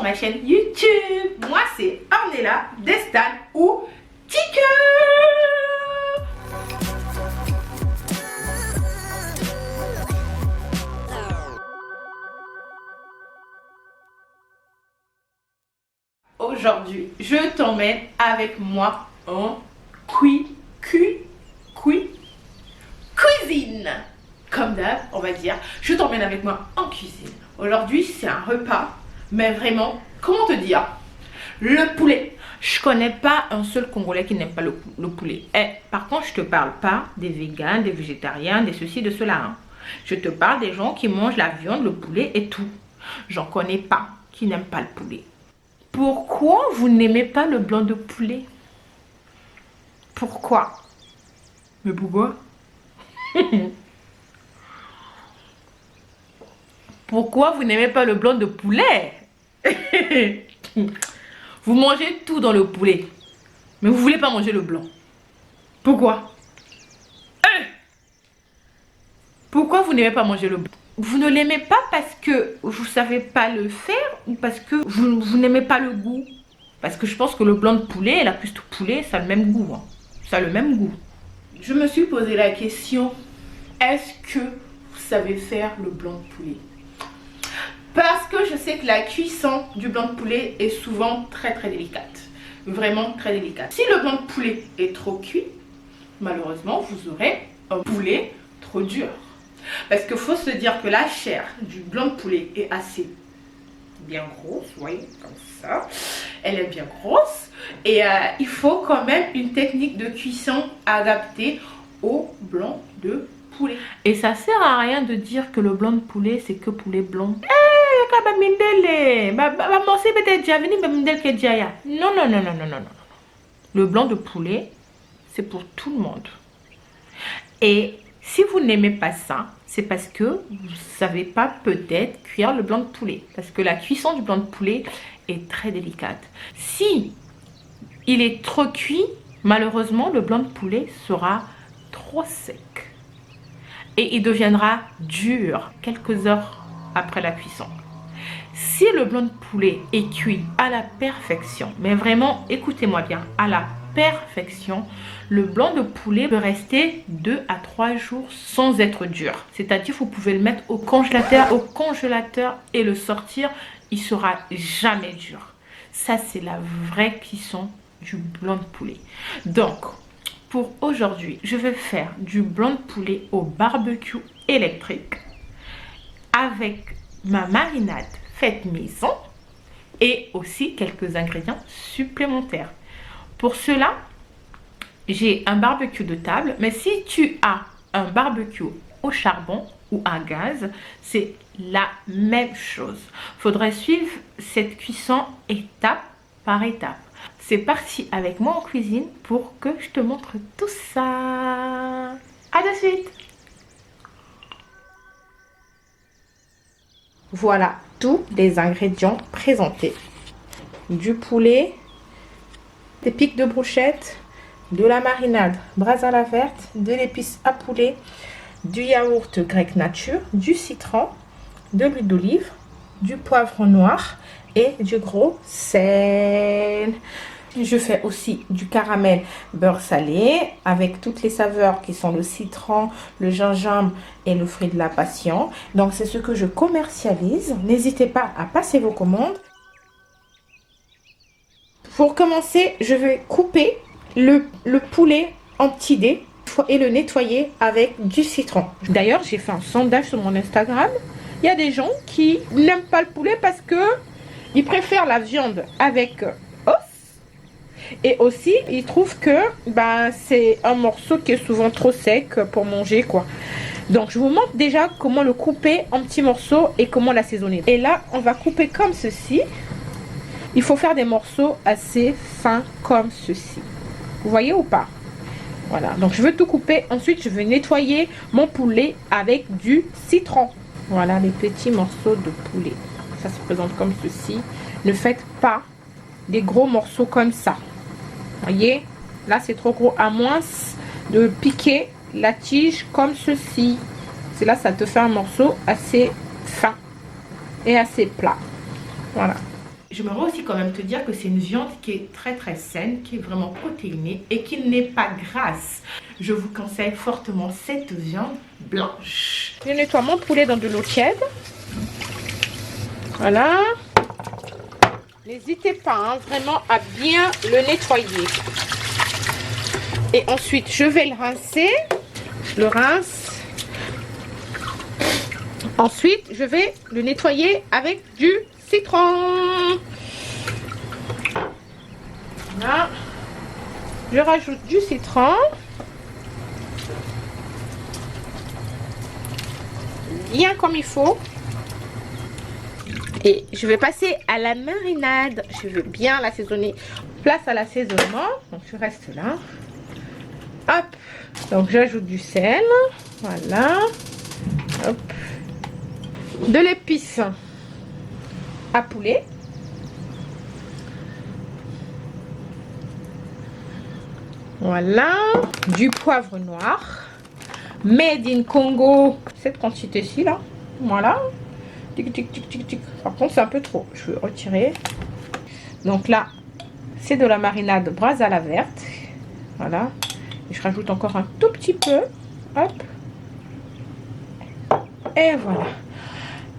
sur ma chaîne YouTube. Moi c'est Ornella Destal ou Ticker. Aujourd'hui, je t'emmène avec moi en cuisine. Comme d'hab, on va dire, je t'emmène avec moi en cuisine. Aujourd'hui, c'est un repas, mais vraiment, comment te dire, le poulet. Je connais pas un seul Congolais qui n'aime pas le poulet. Par contre, je te parle pas des végans, des végétariens, des ceci, de cela. Hein. Je te parle des gens qui mangent la viande, le poulet et tout. J'en connais pas qui n'aiment pas le poulet. Pourquoi vous n'aimez pas le blanc de poulet? Pourquoi? Mais pourquoi? Pourquoi vous n'aimez pas le blanc de poulet? Vous mangez tout dans le poulet, mais vous voulez pas manger le blanc. Pourquoi? Pourquoi vous n'aimez pas manger le blanc? Vous ne l'aimez pas parce que vous savez pas le faire ou parce que vous n'aimez pas le goût? Parce que je pense que le blanc de poulet et la cuisse de poulet, ça a le même goût. Hein. Ça a le même goût. Je me suis posé la question, est-ce que vous savez faire le blanc de poulet? Parce que je sais que la cuisson du blanc de poulet est souvent très délicate. Vraiment très délicate. Si le blanc de poulet est trop cuit, malheureusement, vous aurez un poulet trop dur. Parce qu'il faut se dire que la chair du blanc de poulet est assez bien grosse, vous voyez, comme ça. Elle est bien grosse. Et il faut quand même une technique de cuisson adaptée au blanc de poulet. Et ça sert à rien de dire que le blanc de poulet, c'est que poulet blanc. Non. Le blanc de poulet, c'est pour tout le monde. Et si vous n'aimez pas ça, c'est parce que vous ne savez pas peut-être cuire le blanc de poulet. Parce que la cuisson du blanc de poulet est très délicate. Si il est trop cuit, malheureusement, le blanc de poulet sera trop sec. Et il deviendra dur quelques heures après la cuisson. Si le blanc de poulet est cuit à la perfection, mais vraiment, écoutez-moi bien, à la perfection, le blanc de poulet peut rester 2 à 3 jours sans être dur. C'est-à-dire vous pouvez le mettre au congélateur et le sortir, il sera jamais dur. Ça, c'est la vraie cuisson du blanc de poulet. Donc, pour aujourd'hui, je vais faire du blanc de poulet au barbecue électrique avec ma marinade faite maison et aussi quelques ingrédients supplémentaires. Pour cela, j'ai un barbecue de table, mais si tu as un barbecue au charbon ou à gaz, c'est la même chose. Il faudrait suivre cette cuisson étape par étape. C'est parti avec moi en cuisine pour que je te montre tout ça. À de suite. Voilà tous les ingrédients présentés. Du poulet, des pics de brochette, de la marinade bras à la verte, de l'épice à poulet, du yaourt grec nature, du citron, de l'huile d'olive, du poivre noir et du gros sel. Je fais aussi du caramel beurre salé avec toutes les saveurs qui sont le citron, le gingembre et le fruit de la passion. Donc c'est ce que je commercialise. N'hésitez pas à passer vos commandes. Pour commencer, je vais couper le poulet en petits dés et le nettoyer avec du citron. D'ailleurs, j'ai fait un sondage sur mon Instagram. Il y a des gens qui n'aiment pas le poulet parce que ils préfèrent la viande avec os. Et aussi, ils trouvent que c'est un morceau qui est souvent trop sec pour manger, quoi. Donc, je vous montre déjà comment le couper en petits morceaux et comment l'assaisonner. Et là, on va couper comme ceci. Il faut faire des morceaux assez fins comme ceci. Vous voyez ou pas? Voilà, donc je veux tout couper. Ensuite, je vais nettoyer mon poulet avec du citron. Voilà les petits morceaux de poulet. Ça se présente comme ceci. Ne faites pas des gros morceaux comme ça. Voyez, là c'est trop gros, à moins de piquer la tige comme ceci. C'est là, ça te fait un morceau assez fin et assez plat. Voilà. J'aimerais aussi quand même te dire que c'est une viande qui est très très saine, qui est vraiment protéinée et qui n'est pas grasse. Je vous conseille fortement cette viande blanche. Je nettoie mon poulet dans de l'eau tiède. Voilà. N'hésitez pas hein, vraiment à bien le nettoyer. Et ensuite, je vais le rincer. Je le rince. Ensuite, je vais le nettoyer avec du citron. Voilà. Je rajoute du citron. Bien comme il faut. Et je vais passer à la marinade. Je veux bien l'assaisonner. Place à l'assaisonnement. Donc je reste là. Hop. Donc j'ajoute du sel. Voilà. Hop. De l'épice à poulet. Voilà. Du poivre noir. Made in Congo. Cette quantité-ci là. Voilà. Tic, tic, tic, tic, tic. Par contre, c'est un peu trop. Je vais retirer. Donc là, c'est de la marinade braise à la verte. Voilà. Et je rajoute encore un tout petit peu. Hop. Et voilà.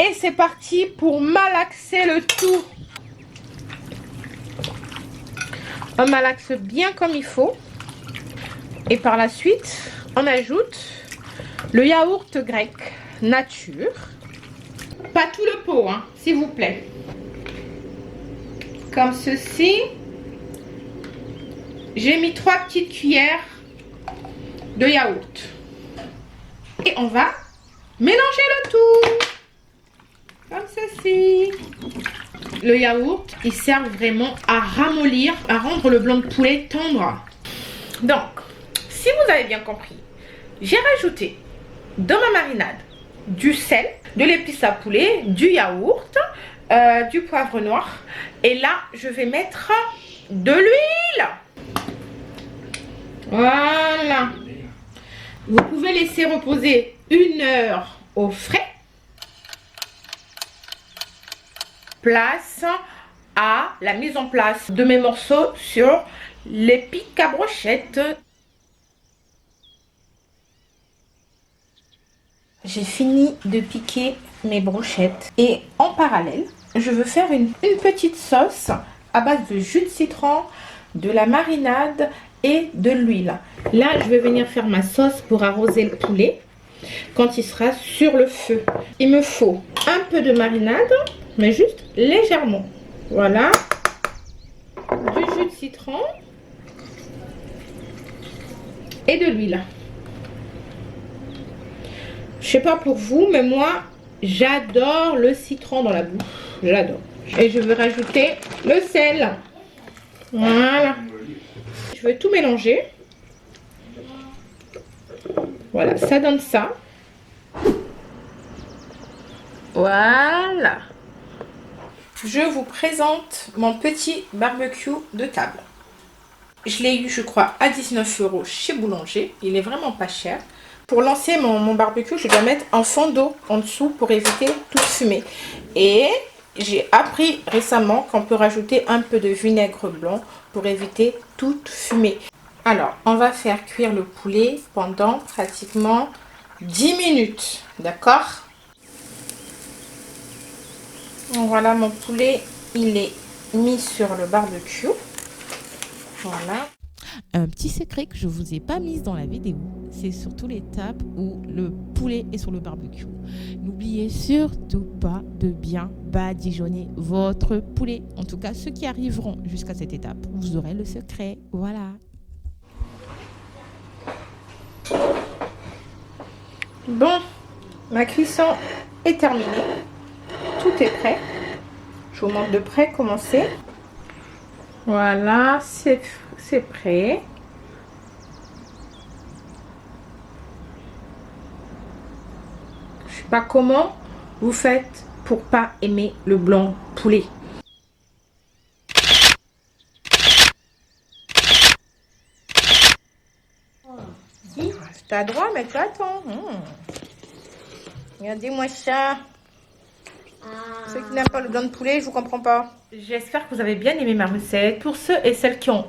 Et c'est parti pour malaxer le tout. On malaxe bien comme il faut. Et par la suite, on ajoute le yaourt grec nature. Pas tout le pot, hein, s'il vous plaît. Comme ceci. J'ai mis 3 petites cuillères de yaourt. Et on va mélanger le tout. Comme ceci. Le yaourt, il sert vraiment à ramollir, à rendre le blanc de poulet tendre. Donc, si vous avez bien compris, j'ai rajouté dans ma marinade du sel, de l'épice à poulet, du yaourt, du poivre noir. Et là, je vais mettre de l'huile. Voilà. Vous pouvez laisser reposer 1 heure au frais. Place à la mise en place de mes morceaux sur les pics à brochettes. J'ai fini de piquer mes brochettes et en parallèle, je veux faire une petite sauce à base de jus de citron, de la marinade et de l'huile. Là, je vais venir faire ma sauce pour arroser le poulet quand il sera sur le feu. Il me faut un peu de marinade, mais juste légèrement. Voilà. Du jus de citron et de l'huile. Je sais pas pour vous, mais moi, j'adore le citron dans la bouche. J'adore. Et je vais rajouter le sel. Voilà. Je vais tout mélanger. Voilà, ça donne ça. Voilà. Je vous présente mon petit barbecue de table. Je l'ai eu, je crois, à 19 € chez Boulanger. Il est vraiment pas cher. Pour lancer mon barbecue, je dois mettre un fond d'eau en dessous pour éviter toute fumée. Et j'ai appris récemment qu'on peut rajouter un peu de vinaigre blanc pour éviter toute fumée. Alors, on va faire cuire le poulet pendant pratiquement 10 minutes. D'accord? Voilà, mon poulet, il est mis sur le barbecue. Voilà. Un petit secret que je ne vous ai pas mis dans la vidéo, c'est surtout l'étape où le poulet est sur le barbecue. N'oubliez surtout pas de bien badigeonner votre poulet. En tout cas, ceux qui arriveront jusqu'à cette étape, vous aurez le secret. Voilà. Bon, ma cuisson est terminée. Tout est prêt. Je vous montre de près comment c'est. Voilà, c'est prêt. Je sais pas comment vous faites pour pas aimer le blanc poulet. T'as droit, mais tu attends. Regardez-moi ça. Ceux qui n'aiment pas le blanc de poulet, je vous comprends pas. J'espère que vous avez bien aimé ma recette. Pour ceux et celles qui ont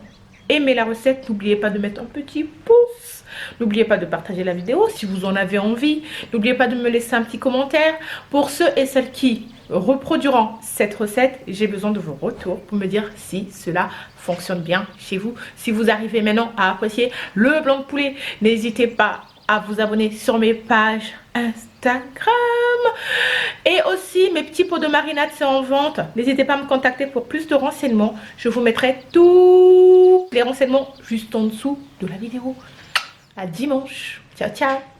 aimé la recette, n'oubliez pas de mettre un petit pouce. N'oubliez pas de partager la vidéo si vous en avez envie. N'oubliez pas de me laisser un petit commentaire. Pour ceux et celles qui reproduiront cette recette, j'ai besoin de vos retours pour me dire si cela fonctionne bien chez vous. Si vous arrivez maintenant à apprécier le blanc de poulet, n'hésitez pas à vous abonner sur mes pages Instagram. Et aussi, mes petits pots de marinade, c'est en vente. N'hésitez pas à me contacter pour plus de renseignements. Je vous mettrai tous les renseignements juste en dessous de la vidéo. À dimanche. Ciao, ciao.